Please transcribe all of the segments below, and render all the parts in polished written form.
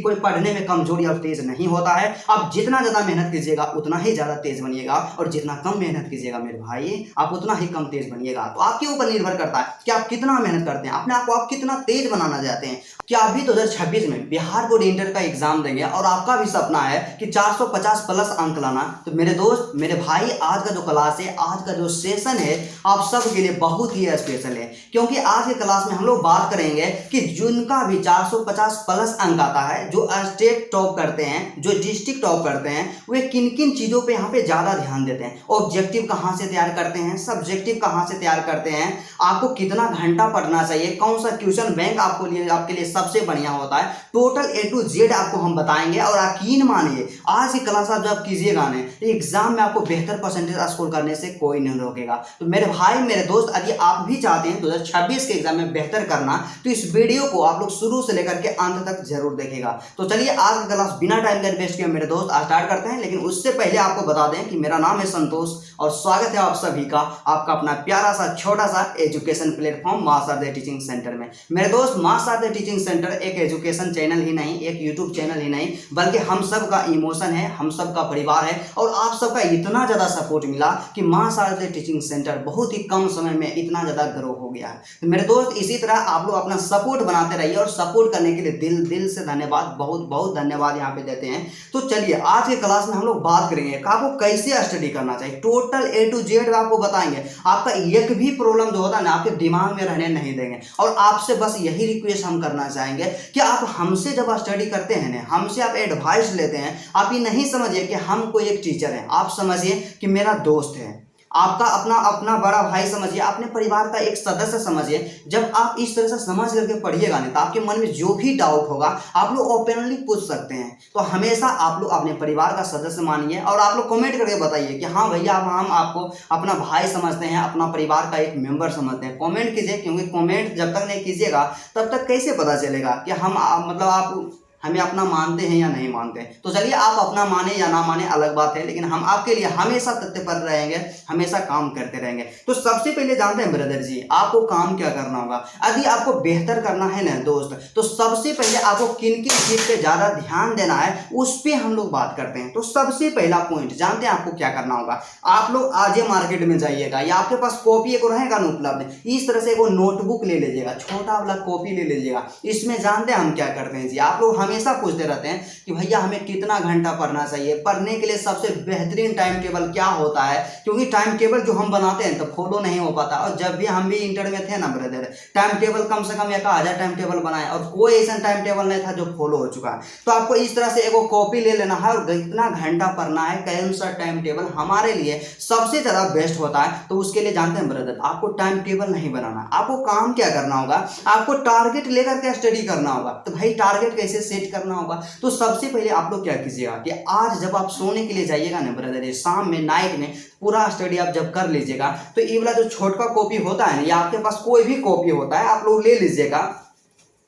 कोई पढ़ने में कमजोरी और तेज नहीं होता है। आप जितना ज़्यादा मेहनत कीजिएगा उतना ही ज़्यादा तेज बनिएगा, और जितना कम मेहनत कीजिएगा मेरे भाई आप उतना ही कम तेज बनिएगा। तो आपके ऊपर निर्भर करता है कि आप कितना मेहनत करते हैं, अपने आप को आप कितना तेज बनाना चाहते हैं। क्या अभी 2026 में बिहार बोर्ड इंटर का एग्जाम देंगे और आपका भी सपना है कि 450 प्लस अंक लाना, तो मेरे दोस्त मेरे भाई आज का जो क्लास है, आज का जो सेशन है आप सब के लिए बहुत ही स्पेशल है। क्योंकि आज के क्लास में हम लोग बात करेंगे कि जिनका भी 450 प्लस अंक आता है, जो स्टेट टॉप करते हैं, जो डिस्ट्रिक्ट टॉप करते हैं, वे किन किन चीज़ों पे यहाँ पे ज़्यादा ध्यान देते हैं, ऑब्जेक्टिव कहाँ से तैयार करते हैं, सब्जेक्टिव कहाँ से तैयार करते हैं, आपको कितना घंटा पढ़ना चाहिए, कौन सा क्वेश्चन बैंक आपके लिए सबसे बढ़िया होता है, टोटल A to Z आपको हम बताएंगे। और यकीन मानिए आज की क्लास आप जब कीजिएगा ना, एग्जाम में आपको बेहतर परसेंटेज स्कोर करने से कोई नहीं रोकेगा। तो मेरे भाई मेरे दोस्त, यदि आप भी चाहते हैं 2026 के एग्जाम में बेहतर करना, तो इस वीडियो को आप लोग शुरू से लेकर के अंत तक जरूर देखेगा। तो चलिए आज का क्लास बिना टाइम का वेस्ट किए मेरे दोस्त स्टार्ट करते हैं। लेकिन उससे पहले आपको बता दें कि मेरा नाम है संतोष और स्वागत है आप सभी का आपका अपना प्यारा सा छोटा सा एजुकेशन प्लेटफॉर्म माँ शारदा टीचिंग सेंटर में। मेरे दोस्त माँ शारदा टीचिंग सेंटर एक एजुकेशन चैनल ही नहीं, एक यूट्यूब चैनल ही नहीं, बल्कि हम सब का इमोशन है, हम सब का परिवार है। और आप सबका इतना ज़्यादा सपोर्ट मिला कि माँ शारदा टीचिंग सेंटर बहुत ही कम समय में इतना ज़्यादा ग्रो हो गया है। तो मेरे दोस्त इसी तरह आप लोग अपना सपोर्ट बनाते रहिए, और सपोर्ट करने के लिए दिल से धन्यवाद, बहुत बहुत धन्यवाद यहाँ पे देते हैं। तो चलिए आज के क्लास में हम लोग बात करेंगे कि आपको कैसे स्टडी करना चाहिए, टोटल A to Z आपको बताएंगे। आपका एक भी प्रॉब्लम जो होता है ना आपके दिमाग में रहने नहीं देंगे। और आपसे बस यही रिक्वेस्ट हम करना चाहेंगे कि आप हमसे जब स्टडी करते हैं ना, हमसे आप एडवाइस लेते हैं, आप ये नहीं समझिए कि हम कोई एक टीचर हैं, आप समझिए कि मेरा दोस्त है, आपका अपना बड़ा भाई समझिए, अपने परिवार का एक सदस्य समझिए। जब आप इस तरह से समझ करके पढ़िएगा ना, तो आपके मन में जो भी डाउट होगा आप लोग ओपनली पूछ सकते हैं। तो हमेशा आप लोग अपने परिवार का सदस्य मानिए, और आप लोग कमेंट करके बताइए कि हाँ भैया हम आपको अपना भाई समझते हैं, अपना परिवार का एक मेंबर समझते हैं। कमेंट कीजिए, क्योंकि कमेंट जब तक नहीं कीजिएगा तब तक कैसे पता चलेगा कि हम मतलब आप हमें अपना मानते हैं या नहीं मानते हैं। तो चलिए आप अपना माने या ना माने अलग बात है, लेकिन हम आपके लिए हमेशा तत्पर रहेंगे, हमेशा काम करते रहेंगे। तो सबसे पहले जानते हैं ब्रदर जी आपको काम क्या करना होगा। यदि आपको बेहतर करना है ना दोस्त, तो सबसे पहले आपको किन किन चीज पे ज्यादा ध्यान देना है उस पर हम लोग बात करते हैं। तो सबसे पहला पॉइंट जानते हैं आपको क्या करना होगा। आप लोग आज ही मार्केट में जाइएगा, या आपके पास कॉपी एक रहेगा ना उपलब्ध, इस तरह से वो नोटबुक ले लीजिएगा, छोटा वाला कॉपी ले लीजिएगा। इसमें जानते हैं हम क्या करते हैं जी, आप लोग हमेशा पूछते रहते हैं कि भैया हमें कितना घंटा पढ़ना चाहिए, पढ़ने के लिए सबसे बेहतरीन टाइम टेबल क्या होता है। क्योंकि टाइम टेबल जो हम बनाते हैं तो फॉलो नहीं हो पाता। और जब भी हम भी इंटर में थे ना ब्रदर, टाइम टेबल कम से कम 1000 टाइम टेबल बनाए, और कोई ऐसा टाइम टेबल नहीं था जो फॉलो हो चुका है। तो आपको इस तरह से एगो कॉपी ले लेना है, और कितना घंटा पढ़ना है, कौन सा टाइम टेबल हमारे लिए सबसे ज्यादा बेस्ट होता है। तो उसके लिए जानते हैं ब्रदर आपको टाइम टेबल नहीं बनाना, आपको काम क्या करना होगा, आपको टारगेट लेकर के स्टडी करना होगा। तो भाई टारगेट कैसे सेट करना होगा। तो सबसे पहले आप लोग क्या कीजिएगा कि आज जब आप सोने के लिए जाइएगा ना ब्रदर, शाम में नाइट में पूरा स्टडी आप जब कर लीजिएगा, तो ये वाला जो छोटा कॉपी होता है ना, या आपके पास कोई भी कॉपी होता है आप लोग ले लीजिएगा।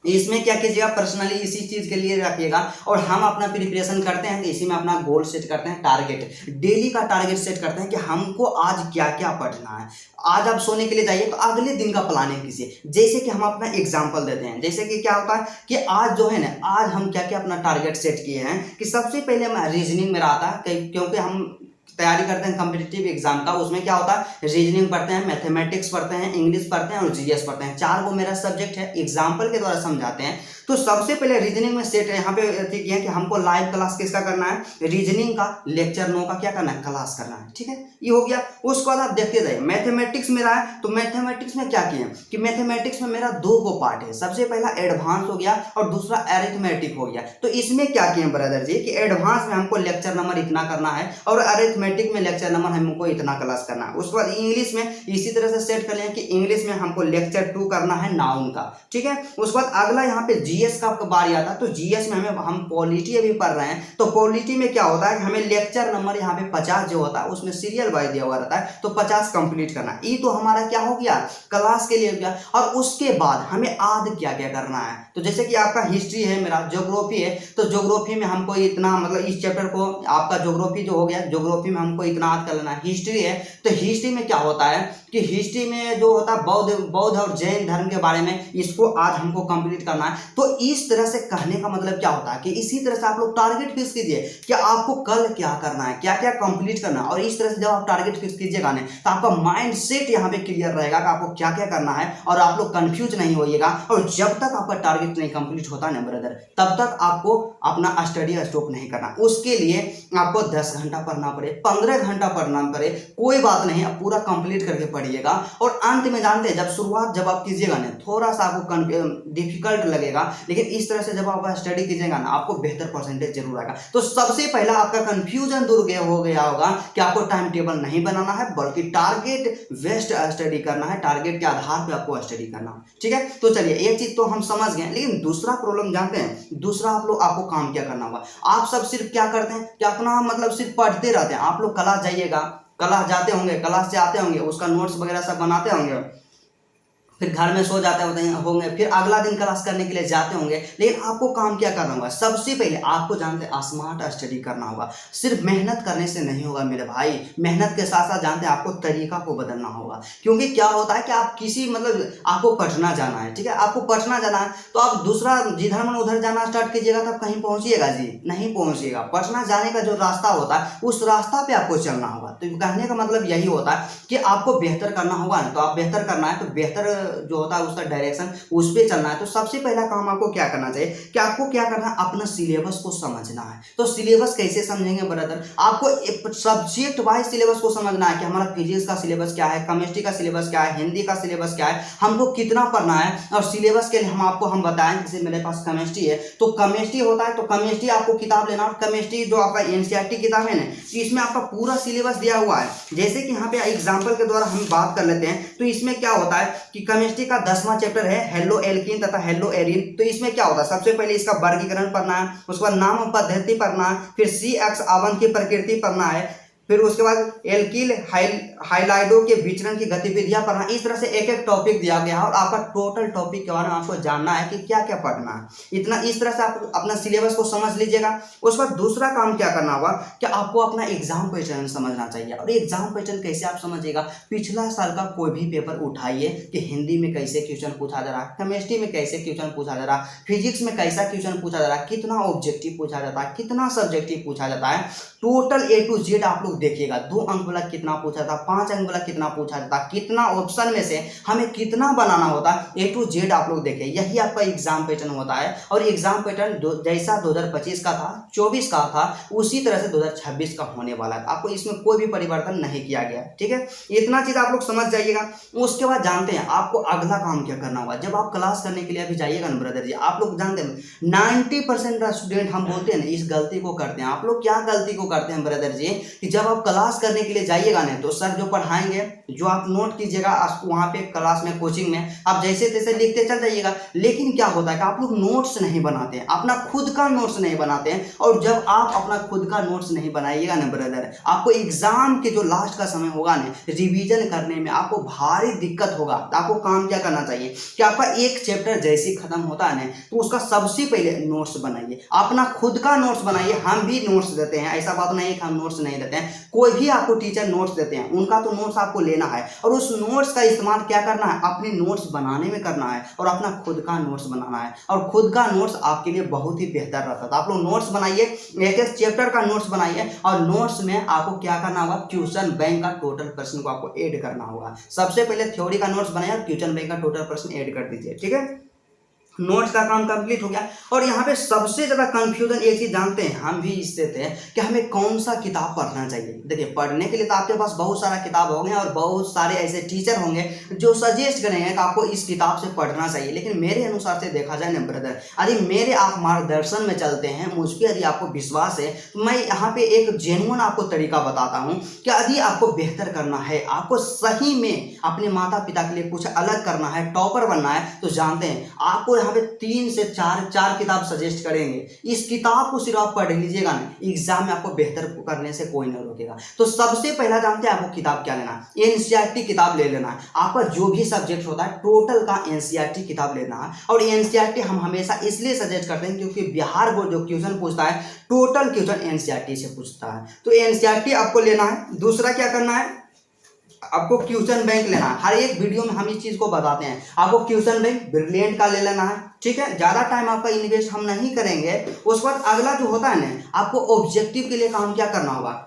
इसमें क्या कीजिएगा पर्सनली इसी चीज के लिए रखिएगा। और हम अपना प्रिपरेशन करते हैं तो इसी में अपना गोल सेट करते हैं, टारगेट डेली का टारगेट सेट करते हैं कि हमको आज क्या क्या पढ़ना है। आज आप सोने के लिए जाइए तो अगले दिन का प्लानिंग कीजिए। जैसे कि हम अपना एग्जांपल देते हैं, जैसे कि क्या होता है कि आज जो है ना, आज हम क्या क्या अपना टारगेट सेट किए हैं कि सबसे पहले मैं रीजनिंग में रहा था, क्योंकि हम तैयारी करते हैं कॉम्पिटिटिव एग्जाम का। उसमें क्या होता है रीजनिंग पढ़ते हैं, मैथमेटिक्स पढ़ते हैं, इंग्लिश पढ़ते हैं और जीएस पढ़ते हैं। 4 वो मेरा सब्जेक्ट है, एग्जाम्पल के द्वारा समझाते हैं। तो सबसे पहले रीजनिंग में सेट यहाँ पे किया है कि हमको लाइव क्लास किसका करना है, रीजनिंग का, लेक्चर 9 का क्या करना है, क्लास करना है। ठीक है, ये हो गया। उसके बाद आप देखते जाइए मैथमेटिक्स में रहा है, तो मैथमेटिक्स में क्या किए कि मैथमेटिक्स में मेरा 2 गो पार्ट है। सबसे पहला एडवांस हो गया और दूसरा अरिथमेटिक हो गया। तो इसमें क्या किए ब्रदर जी कि एडवांस में हमको लेक्चर नंबर इतना करना है, और अरिथमेटिक में लेक्चर नंबर हमको इतना क्लास करना है। उसके बाद इंग्लिश में इसी तरह से सेट कर लिया कि इंग्लिश में हमको लेक्चर 2 करना है नाउन का। ठीक है, उसके बाद अगला यहाँ पे जीएस का बारी आता है। तो जीएस में हम पॉलिटी अभी पढ़ रहे हैं, तो पॉलिटी में क्या होता है कि हमें लेक्चर नंबर यहाँ पे 50 जो होता है उसमें सीरियल वाइज दिया हुआ रहता है, तो 50 कंप्लीट करना है। ये तो हमारा क्या हो गया, क्लास के लिए हो गया। और उसके बाद हमें आज क्या क्या करना है, तो जैसे कि आपका हिस्ट्री है, मेरा ज्योग्राफी है, तो ज्योग्राफी में हमको इतना मतलब इस चैप्टर को आपका ज्योग्राफी जो हो गया, ज्योग्राफी में हमको इतना याद कर लेना है। हिस्ट्री है तो हिस्ट्री में क्या होता है कि हिस्ट्री में जो होता है बौद्ध और जैन धर्म के बारे में, इसको आज हमको कंप्लीट करना है। तो इस तरह से कहने का मतलब क्या होता है कि इसी तरह से आप लोग टारगेट फिक्स कीजिए कि आपको कल क्या करना है, क्या क्या कंप्लीट करना है। और इस तरह से जब आप टारगेट फिक्स कीजिएगा ना, तो आपका माइंड सेट यहाँ पे क्लियर रहेगा कि आपको क्या क्या करना है, और आप लोग कंफ्यूज नहीं होइएगा। और जब तक आपका टारगेट नहीं कंप्लीट होता ना ब्रदर, तब तक आपको अपना स्टडी स्टॉप नहीं करना। उसके लिए आपको 10 घंटा पढ़ना पड़े, 15 घंटा पढ़ना पड़े, कोई बात नहीं, आप पूरा कंप्लीट करके पढ़िएगा। और अंत में जानते हैं, जब शुरुआत जब आप कीजिएगा ना, थोड़ा सा आपको डिफिकल्ट लगेगा, लेकिन इस तरह से जब आप स्टडी कीजिएगा ना, आपको बेहतर परसेंटेज जरूर आएगा। तो सबसे पहला आपका कंफ्यूजन दूर हो गया होगा कि आपको टाइम टेबल नहीं बनाना है, बल्कि टारगेट बेस्ड स्टडी करना है, टारगेट के आधार पर आपको स्टडी करना है। ठीक है, तो चलिए एक चीज तो हम समझ गए, लेकिन दूसरा प्रॉब्लम जानते हैं, दूसरा आप लोग आपको काम क्या करना होगा। आप सब सिर्फ क्या करते हैं कि अपना मतलब सिर्फ पढ़ते रहते हैं। आप लोग क्लास जाइएगा, क्लास जाते होंगे, क्लास से आते होंगे, उसका नोट्स वगैरह सब बनाते होंगे, फिर घर में सो जाते होंगे, फिर अगला दिन क्लास करने के लिए जाते होंगे। लेकिन आपको काम क्या करना होगा, सबसे पहले आपको जानते हैं स्मार्ट स्टडी करना होगा। सिर्फ मेहनत करने से नहीं होगा मेरे भाई, मेहनत के साथ साथ जानते हैं आपको तरीका को बदलना होगा। क्योंकि क्या होता है कि आप किसी मतलब आपको पढ़ना जाना है, ठीक है, आपको पढ़ना जाना है, तो आप दूसरा जिधर मन उधर जाना स्टार्ट कीजिएगा, तब कहीं पहुंचिएगा जी नहीं पहुंचिएगा। पढ़ना जाने का जो रास्ता होता है, उस रास्ता पे आपको चलना होगा। तो कहने का मतलब यही होता है कि आपको बेहतर करना होगा ना, तो आप बेहतर करना है तो बेहतर जो होता है उसका डायरेक्शन उस पे चलना है। तो सबसे पहला काम आपको क्या करना चाहिए कि आपको क्या करना है, अपना सिलेबस को समझना है। तो सिलेबस कैसे समझेंगे ब्रदर, आपको सब्जेक्ट वाइज सिलेबस को समझना है कि हमारा फिजिक्स का सिलेबस क्या है, केमिस्ट्री का सिलेबस क्या है, हिंदी का सिलेबस क्या है, हमको कितना पढ़ना है। और सिलेबस के लिए हम बताएं, जैसे मेरे पास केमिस्ट्री है, तो केमिस्ट्री होता है, तो केमिस्ट्री आपको किताब लेना, और केमिस्ट्री जो आपका एनसीईआरटी किताब है ना, इसमें आपका पूरा सिलेबस दिया हुआ है। जैसे कि यहाँ पे एग्जाम्पल के द्वारा हम बात कर लेते हैं, तो इसमें क्या होता है कि केमिस्ट्री का 10वां चैप्टर है हेलो एल्कीन तथा हेलो एरिन। तो इसमें क्या होता है, सबसे पहले इसका वर्गीकरण पढ़ना है, उसके बाद नाम पद्धति पढ़ना है, फिर CX आवन की प्रकृति पढ़ना है, फिर उसके बाद एल्किल हाइलाइडो के विचरण की गतिविधियां पढ़ना। इस तरह से एक एक टॉपिक दिया गया है, और आपका टोटल टॉपिक के बारे में आपको जानना है कि क्या क्या पढ़ना है। इतना इस तरह से आप अपना सिलेबस को समझ लीजिएगा। उसके बाद दूसरा काम क्या करना होगा कि आपको अपना एग्जाम पैटर्न समझना चाहिए। और एग्जाम पैटर्न कैसे आप समझिएगा, पिछला साल का कोई भी पेपर उठाइए कि हिंदी में कैसे क्वेश्चन पूछा जा रहा है, केमिस्ट्री में कैसे क्वेश्चन पूछा जा रहा है, फिजिक्स में कैसा क्वेश्चन पूछा जा रहा है, कितना ऑब्जेक्टिव पूछा जाता है, कितना सब्जेक्टिव पूछा जाता है, टोटल A to Z आप लोग देखिएगा। 2 अंक वाला कितना पूछा था, 5 अंक वाला कितना पूछा था, कितना ऑप्शन में से हमें कितना बनाना होता है, A to Z आप लोग देखें। यही आपका एग्जाम पैटर्न होता है। और एग्जाम पैटर्न जैसा 2025 का था, 24 का था, उसी तरह से 2026 का होने वाला है। आपको इसमें कोई भी परिवर्तन नहीं किया गया, ठीक है, इतना चीज आप लोग समझ जाइएगा। उसके बाद जानते हैं आपको अगला काम क्या करना होगा। जब आप क्लास करने के लिए अभी जाइएगा ना ब्रदर जी, आप लोग जानते हैं 90% स्टूडेंट हम बोलते हैं ना, इस गलती को करते हैं। आप लोग क्या गलती को करते हैं ब्रदर जी, कि जब आप क्लास करने के लिए जाइएगा ना, तो सर जो पढ़ाएंगे, जो आप नोट कीजिएगा वहाँ पे क्लास में, कोचिंग में, आप जैसे तैसे लिखते चल जाइएगा। लेकिन क्या होता है कि आप लोग नोट्स नहीं बनाते हैं, अपना खुद का नोट्स नहीं बनाते हैं। और जब आप अपना खुद का नोट्स नहीं बनाइएगा ना ब्रदर, आपको एग्जाम के जो लास्ट का समय होगा ना, रिवीजन करने में आपको भारी दिक्कत होगा। तो आपको काम क्या करना चाहिए कि आपका एक चैप्टर जैसे खत्म होता है ना, तो उसका सबसे पहले नोट्स बनाइए, अपना खुद का नोट्स बनाइए। हम भी नोट्स देते हैं, ऐसा बात नहीं है कि हम नोट्स नहीं देते हैं। कोई भी आपको टीचर नोट्स देते हैं, उनका तो नोट्स आपको लेना है, और उस नोट्स का इस्तेमाल क्या करना है, अपने नोट्स बनाने में करना है, और अपना खुद का नोट्स बनाना है। और खुद का नोट्स आपके लिए बहुत ही बेहतर रहता है। आप लोग नोट्स बनाइए, एक एक चैप्टर का नोट्स बनाइए, और नोट्स में आपको क्या करना होगा, क्वेश्चन बैंक का टोटल प्रश्न को आपको ऐड करना होगा। सबसे पहले थ्योरी का नोट्स बनाइए और क्वेश्चन बैंक का टोटल प्रश्न ऐड कर दीजिए, ठीक है। नोट्स का काम कंप्लीट हो गया। और यहाँ पे सबसे ज़्यादा कंफ्यूजन एक चीज़ जानते हैं, हम भी इससे थे कि हमें कौन सा किताब पढ़ना चाहिए। देखिए, पढ़ने के लिए तो आपके पास बहुत सारा किताब होंगे, और बहुत सारे ऐसे टीचर होंगे जो सजेस्ट करेंगे कि आपको इस किताब से पढ़ना चाहिए। लेकिन मेरे अनुसार से देखा जाए ना ब्रदर, यदि मेरे आप मार्गदर्शन में चलते हैं, मुझ पर यदि आपको विश्वास है, तो मैं यहाँ पे एक जेन्युइन आपको तरीका बताता हूँ कि यदि आपको बेहतर करना है, आपको सही में अपने माता पिता के लिए कुछ अलग करना है, टॉपर बनना है, तो जानते हैं आपको यहाँ पे 3 से 4 किताब सजेस्ट करेंगे। इस किताब को सिर्फ आप पढ़ लीजिएगा ना, एग्जाम में आपको बेहतर करने से कोई नहीं रोकेगा। तो सबसे पहला जानते हैं आपको किताब क्या लेना है, एनसीईआरटी किताब ले लेना है। आपका जो भी सब्जेक्ट होता है, टोटल का एनसीईआरटी किताब लेना है। और एनसीईआरटी हम हमेशा इसलिए सजेस्ट करते हैं क्योंकि बिहार बोर्ड जो क्वेश्चन पूछता है, टोटल क्वेश्चन एनसीईआरटी से पूछता है। तो एनसीईआरटी आपको लेना है। दूसरा क्या करना है, आपको क्वेश्चन बैंक लेना है, हर एक वीडियो में हम इस चीज़ को बताते हैं। आपको क्वेश्चन बैंक ब्रिलियंट का ले लेना है, ठीक है। ज़्यादा टाइम आपका इन्वेस्ट हम नहीं करेंगे। उसके बाद अगला जो होता है ना, आपको ऑब्जेक्टिव के लिए काम क्या करना होगा,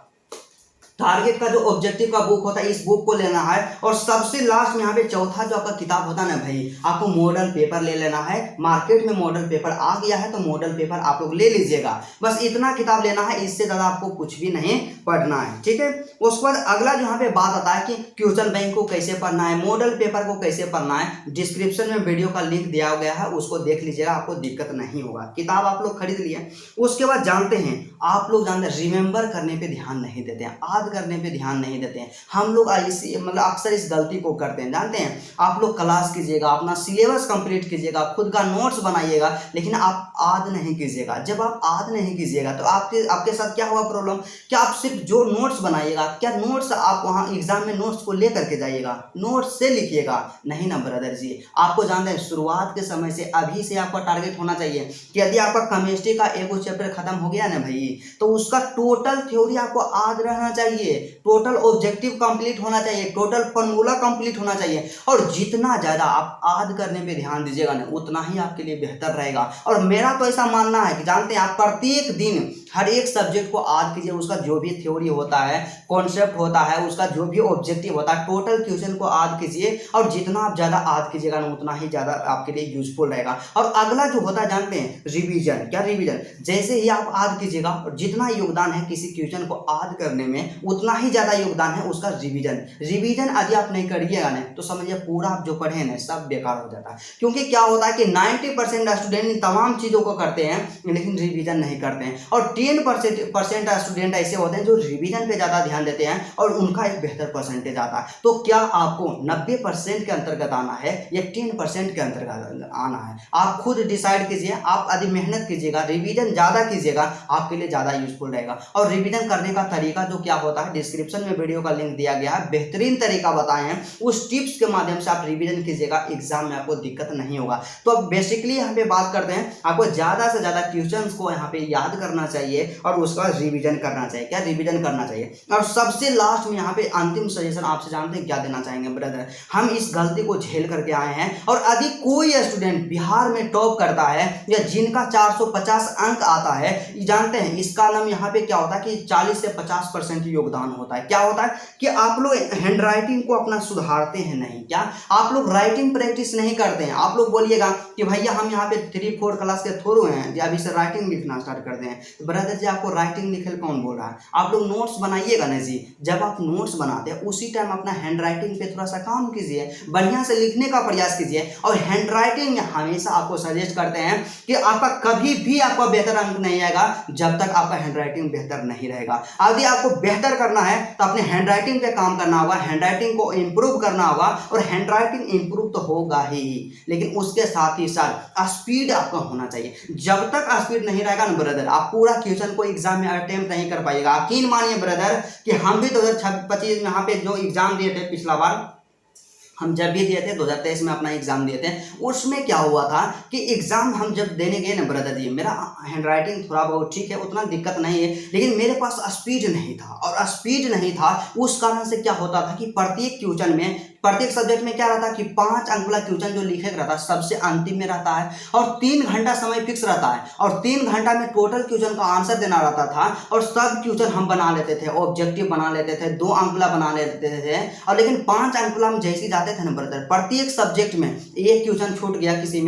टारगेट का जो ऑब्जेक्टिव का बुक होता है इस बुक को लेना है। और सबसे लास्ट में यहाँ पे चौथा जो आपका किताब होता है ना भाई, आपको मॉडल पेपर ले लेना है। मार्केट में मॉडल पेपर आ गया है तो मॉडल पेपर आप लोग ले लीजिएगा, बस इतना किताब लेना है, इससे ज़्यादा आपको कुछ भी नहीं पढ़ना है, ठीक है। उसके बाद अगला जो यहाँ पे बात आता है कि क्वेश्चन बैंक को कैसे पढ़ना है, मॉडल पेपर को कैसे पढ़ना है, डिस्क्रिप्शन में वीडियो का लिंक दिया गया है, उसको देख लीजिएगा, आपको दिक्कत नहीं होगा। किताब आप लोग खरीद लिए। उसके बाद जानते हैं, आप लोग जानते हैं रिमेंबर करने पे ध्यान नहीं देते हैं, याद करने पे ध्यान नहीं देते हैं। हम लोग मतलब अक्सर इस गलती को करते हैं, जानते हैं। आप लोग क्लास कीजिएगा, अपना सिलेबस कंप्लीट कीजिएगा, खुद का नोट्स बनाइएगा, लेकिन आप याद नहीं कीजिएगा। जब आप याद नहीं कीजिएगा तो आपके साथ क्या हुआ प्रॉब्लम, कि आप सिर्फ जो नोट्स बनाइएगा, क्या नोट्स आप वहाँ एग्जाम में नोट्स को लेकर के जाइएगा, नोट्स से लिखिएगा, नहीं ना ब्रदर जी। आपको जानते हैं शुरुआत के समय से अभी से आपका टारगेट होना चाहिए कि यदि आपका केमिस्ट्री का एक चैप्टर खत्म हो गया ना भाई, तो उसका टोटल थ्योरी आपको याद रहना चाहिए, टोटल ऑब्जेक्टिव कंप्लीट होना चाहिए, टोटल फॉर्मूला कंप्लीट होना चाहिए। और जितना ज़्यादा आप याद करने पे ध्यान दीजिएगा ना, उतना ही आपके लिए बेहतर रहेगा। और मेरा तो ऐसा मानना है कि जानते हैं, आप प्रत्येक दिन हर एक सब्जेक्ट को याद कीजिए, उसका जो भी थ्योरी होता है, कॉन्सेप्ट होता है, उसका जो भी ऑब्जेक्टिव होता है, टोटल क्वेश्चन को याद कीजिए। और जितना आप ज़्यादा याद कीजिएगा ना, उतना ही ज़्यादा आपके लिए यूजफुल रहेगा। और अगला जो होता है जानते हैं, रिवीजन। क्या रिवीजन, जैसे ही आप याद कीजिएगा, और जितना योगदान है किसी क्वेश्चन को याद करने में, उतना ही ज़्यादा योगदान है उसका रिवीजन। रिवीजन यदि आप नहीं करिएगा ना, तो समझिए पूरा आप जो पढ़े ना सब बेकार हो जाता है। क्योंकि क्या होता है कि 90% स्टूडेंट इन तमाम चीज़ों को करते हैं, लेकिन रिवीजन नहीं करते हैं। और 10% स्टूडेंट ऐसे होते हैं जो रिवीजन पे ज़्यादा ध्यान देते हैं, और उनका एक बेहतर परसेंटेज आता है। तो क्या आपको 90% के अंतर्गत आना है या 10% के अंतर्गत आना है, आप खुद डिसाइड कीजिए। आप यदि मेहनत कीजिएगा, रिवीजन ज़्यादा कीजिएगा, आपके लिए ज़्यादा यूजफुल रहेगा। और रिवीजन करने का तरीका जो क्या होता है, डिस्क्रिप्शन में वीडियो का लिंक दिया गया है, बेहतरीन तरीका बताए हैं, उस टिप्स के माध्यम से आप रिवीजन कीजिएगा, एग्जाम में आपको दिक्कत नहीं होगा। तो अब बेसिकली यहाँ पे बात करते हैं, आपको ज़्यादा से ज़्यादा क्वेश्चंस को यहाँ पे याद करना चाहिए और उसका रिवीजन करना चाहिए। क्या रिवीजन करना चाहिए। और सबसे लास्ट में यहाँ पे अंतिम सजेशन आपसे जानते हैं क्या देना चाहेंगे ब्रदर, हम इस गलती को झेल करके आए हैं, और यदि कोई स्टूडेंट बिहार में टॉप करता है या जिनका 450 अंक आता है, जानते हैं इसका नाम यहाँ पे क्या होता है कि 40 से 50% योगदान होता है। क्या होता है कि आप लोग हैंड राइटिंग को अपना सुधारते हैं नहीं, क्या आप लोग राइटिंग प्रैक्टिस नहीं करते हैं। आप लोग बोलिएगा कि भैया हम यहाँ पे 3-4 क्लास के थ्रू हैं, अभी से राइटिंग लिखना स्टार्ट करते हैं। तो ब्रदर जी आपको राइटिंग लिखे कौन बोल रहा है, आप लोग नोट्स बनाइएगा ना जी। जब आप नोट्स बनाते हैं उसी टाइम अपना हैंड राइटिंग पे थोड़ा सा काम कीजिए, बढ़िया से लिखने का प्रयास कीजिए। और हैंड राइटिंग में हमेशा आपको सजेस्ट करते हैं कि आपका कभी भी आपका बेहतर अंक नहीं आएगा जब तक आपका हैंड राइटिंग बेहतर नहीं रहेगा। यदि आपको बेहतर करना है तो अपने हैंड राइटिंग पे काम करना होगा, हैंड राइटिंग को इम्प्रूव करना होगा। और हैंड राइटिंग इम्प्रूव तो होगा ही, लेकिन उसके साथ ही साथ स्पीड आपका होना चाहिए। जब तक स्पीड नहीं रहेगा ना ब्रदर, आप पूरा क्वेश्चन को एग्जाम में अटेम्प्ट नहीं कर पाइएगा। यकीन मानिए ब्रदर कि हम भी 2025 में यहाँ पे जो एग्जाम दिए थे, पिछला बार हम जब भी दिए थे 2023 में अपना एग्जाम दिए थे, उसमें क्या हुआ था कि एग्जाम हम जब देने गए ना ब्रदर जी, मेरा हैंड राइटिंग थोड़ा बहुत ठीक है, उतना दिक्कत नहीं है, लेकिन मेरे पास स्पीड नहीं था। और स्पीड नहीं था उस कारण से क्या होता था कि प्रत्येक क्वेश्चन में, प्रत्येक सब्जेक्ट में क्या रहता है कि 5 अंक वाला क्वेश्चन जो लिखे रहता है सबसे अंतिम में रहता है, और 3 घंटा समय फिक्स रहता है, और 3 घंटा में टोटल क्वेश्चन का आंसर देना रहता था। और सब क्वेश्चन हम बना लेते थे, ऑब्जेक्टिव बना लेते थे, 2 अंक वाला बना लेते थे। और लेकिन 5 अंक वाला हम जैसे जाते थे ना ब्रदर, प्रत्येक सब्जेक्ट में एक क्वेश्चन छूट गया, किसी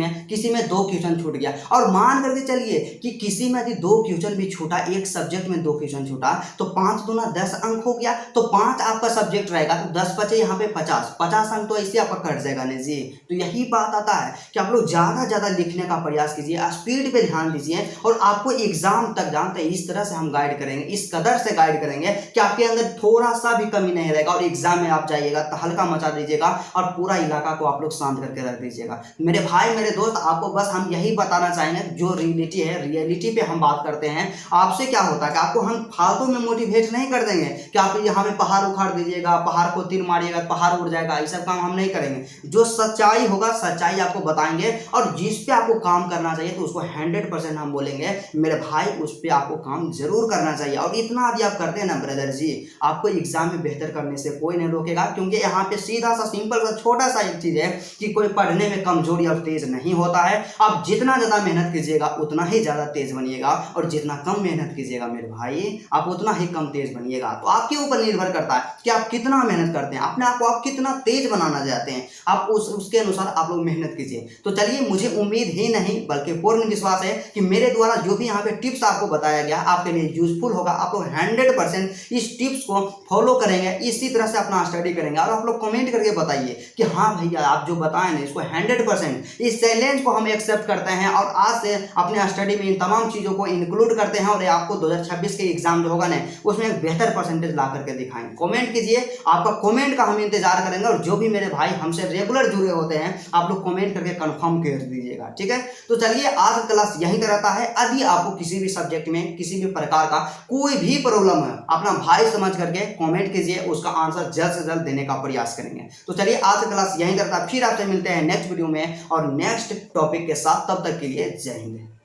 में 2 क्वेश्चन छूट गया। और मान करके चलिए कि किसी में यदि 2 क्वेश्चन भी छूटा, एक सब्जेक्ट में 2 क्वेश्चन छूटा, तो 5 दूना 10 अंक हो गया। तो 5 आपका सब्जेक्ट रहेगा तो 10 बचे यहाँ पे 50 अंक तो ऐसे आपका कट जाएगा ना जी। तो यही बात आता है कि आप लोग ज़्यादा लिखने का प्रयास कीजिए, स्पीड पे ध्यान दीजिए। और आपको एग्जाम तक जानते हैं इस तरह से हम गाइड करेंगे, इस कदर से गाइड करेंगे कि आपके अंदर थोड़ा सा भी कमी नहीं रहेगा। और एग्जाम में आप जाइएगा तो हल्का मचा दीजिएगा और पूरा इलाका को आप लोग शांत करके रख दीजिएगा। मेरे भाई मेरे दोस्त, आपको बस हम यही बताना चाहेंगे, जो रियलिटी है रियलिटी पे हम बात करते हैं। आपसे क्या होता है कि आपको हम फालतू में मोटिवेट नहीं कर देंगे कि आप यहाँ पे पहाड़ उखाड़ दीजिएगा, पहाड़ को तीर मारिएगा, पहाड़ उड़ जाएगा। जाएगा, ये सब काम हम नहीं करेंगे। जो सच्चाई होगा सच्चाई आपको बताएंगे, और जिस पे आपको काम करना चाहिए तो उसको 100% हम बोलेंगे मेरे भाई उस पे आपको काम जरूर करना चाहिए। और इतना यदि आप करते हैं ना ब्रदर जी, आपको एग्जाम में बेहतर करने से कोई नहीं रोकेगा, क्योंकि यहाँ पे सीधा सा सिंपल सा छोटा सा एक चीज है कि कोई पढ़ने में कमजोर या तेज नहीं होता है। आप जितना ज्यादा मेहनत कीजिएगा उतना ही ज्यादा तेज बनिएगा, और जितना कम मेहनत कीजिएगा मेरे भाई आप उतना ही कम तेज बनिएगा। तो आपके ऊपर निर्भर करता है कि आप कितना मेहनत करते हैं, अपने आप को आप कितना तेज बनाना चाहते हैं, आप उसके अनुसार आप लोग मेहनत कीजिए। तो चलिए, मुझे उम्मीद ही नहीं बल्कि पूर्ण विश्वास है कि मेरे द्वारा जो भी यहाँ पे टिप्स आपको बताया गया आपके लिए यूजफुल होगा। आप लोग 100% इस टिप्स को फॉलो करेंगे, इसी तरह से अपना स्टडी करेंगे, और आप लोग कमेंट करके बताइए कि हाँ भैया आप जो बताए ना इसको 100% इस चैलेंज को हम एक्सेप्ट करते हैं, और आज से अपने स्टडी में इन तमाम चीज़ों को इंक्लूड करते हैं, और आपको 2026 के एग्जाम जो होगा ना उसमें एक बेहतर परसेंटेज ला करके दिखाएंगे। कमेंट कीजिए, आपका कमेंट का हम इंतजार करेंगे, और जो भी मेरे भाई हमसे रेगुलर जुड़े होते हैं आप लोग कमेंट करके कंफर्म कर दीजिएगा, ठीक है। तो चलिए, आज का क्लास यहीं तक रहता है। यदि आपको किसी भी सब्जेक्ट में किसी भी प्रकार का कोई भी प्रॉब्लम है, अपना भाई समझ करके कमेंट कीजिए, उसका आंसर जल्द से जल्द देने का प्रयास करेंगे। तो चलिए, आज का क्लास यहीं तक रहता है, फिर आपसे मिलते हैं नेक्स्ट वीडियो में और नेक्स्ट टॉपिक के साथ। तब तक के लिए जय हिंद।